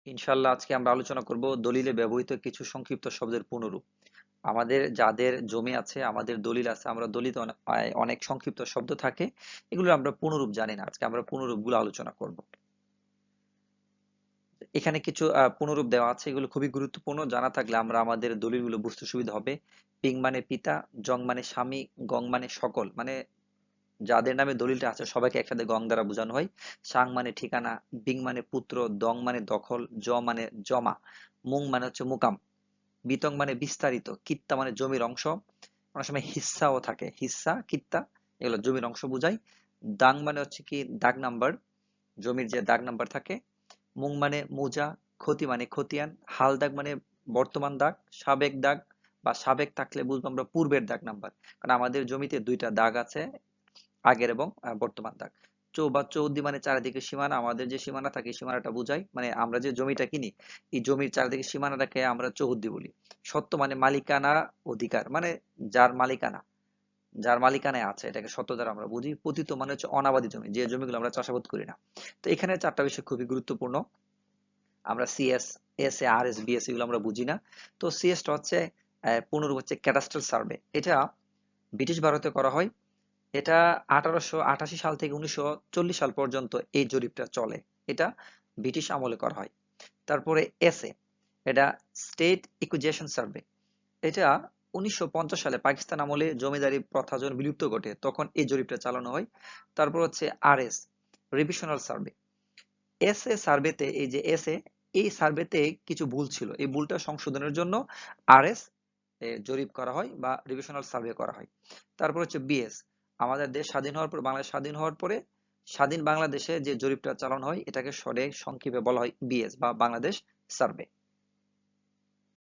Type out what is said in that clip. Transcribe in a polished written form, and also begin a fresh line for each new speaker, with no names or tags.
ইনশাল্লাহ আজকে আমরা আলোচনা করব দলিলে ব্যবহৃত কিছু সংক্ষিপ্ত শব্দের পুনরূপ। আমাদের যাদের জমি আছে, আমাদের দলিল আছে, আমরা দলিতে অনেক সংক্ষিপ্ত শব্দ থাকে, এগুলো আমরা পুনরূপ জানি না। আজকে আমরা পুনরূপগুলো আলোচনা করব। এখানে কিছু পুনরূপ দেওয়া আছে, এগুলো খুবই গুরুত্বপূর্ণ, জানা থাকলে আমরা আমাদের দলিলগুলো বুঝতে সুবিধা হবে। পিং মানে পিতা, জং মানে স্বামী, গং মানে সকল, মানে যাদের নামে দলিলটা আছে সবাইকে একসাথে গং দ্বারা বোঝানো হয়। সাং মানে ঠিকানা, বিং মানে পুত্র, দং মানে দখল, জ মানে জমা, মুং মানে হচ্ছে মুকাম, বিতং মানে বিস্তারিত, কিত্তা মানে জমির অংশ। অনেক সময় হিস্সাও থাকে, হিস্সা কিত্তা, এগুলো জমির অংশ বোঝায়। দাং মানে হচ্ছে কি দাগ নাম্বার, জমির যে দাগ নাম্বার থাকে। মুং মানে মুজা, ক্ষতি মানে খতিয়ান, হাল দাগ মানে বর্তমান দাগ, সাবেক দাগ বা সাবেক থাকলে বুঝবো আমরা পূর্বের দাগ নাম্বার। কারণ আমাদের জমিতে দুইটা দাগ আছে, আগের এবং বর্তমান দাগ। চৌ বা চৌদি মানে চারিদিকে সীমানা, আমাদের যে সীমানা থাকে এই সীমানাটা বোঝায়, মানে আমরা যে জমিটা কিনি এই জমির চারিদিকে সীমানাটাকে আমরা চৌহদ্দি বলি। সত্ত্ব মানে মালিকানা, অধিকার মানে যার মালিকানা, যার মালিকানায় আছে এটাকে সত্ত্ব দ্বারা আমরা বুঝি। পতিত মানে হচ্ছে অনাবাদি জমি, যে জমিগুলো আমরা চাষাবাদ করি না। তো এখানে চারটা বিষয় খুবই গুরুত্বপূর্ণ। আমরা CS, S A, R S, BS এগুলো আমরা বুঝি না। তো সিএসটা হচ্ছে পুনরূপ হচ্ছে ক্যাডাস্ট্রাল সার্ভে। এটা ব্রিটিশ ভারতে করা হয়। এটা 1888 সাল থেকে 1940 সাল পর্যন্ত এই জরিপটা চলে। এটা ব্রিটিশ আমলে করা হয়। তারপরে এসএ, এটা স্টেট ইকুইজেশন সার্ভে। এটা 1950 সালে পাকিস্তান আমলে জমিদারি প্রথা যখন বিলুপ্ত ঘটে তখন এই জরিপটা চালানো হয়। তারপর হচ্ছে আরএস, রিভিশনাল সার্ভে। এসএ সার্ভেতে, এই যে এসএ, এই সার্ভেতে কিছু ভুল ছিল, এই ভুলটা সংশোধনের জন্য আরএস জরিপ করা হয় বা রিভিশনাল সার্ভে করা হয়। তারপর হচ্ছে বিএস, আমাদের দেশ স্বাধীন হওয়ার পর, বাংলাদেশ স্বাধীন হওয়ার পরে স্বাধীন বাংলাদেশে যে জরিপটা চালানো হয় এটাকে সংক্ষেপে বলা হয় বিএস বা বাংলাদেশ সার্ভে।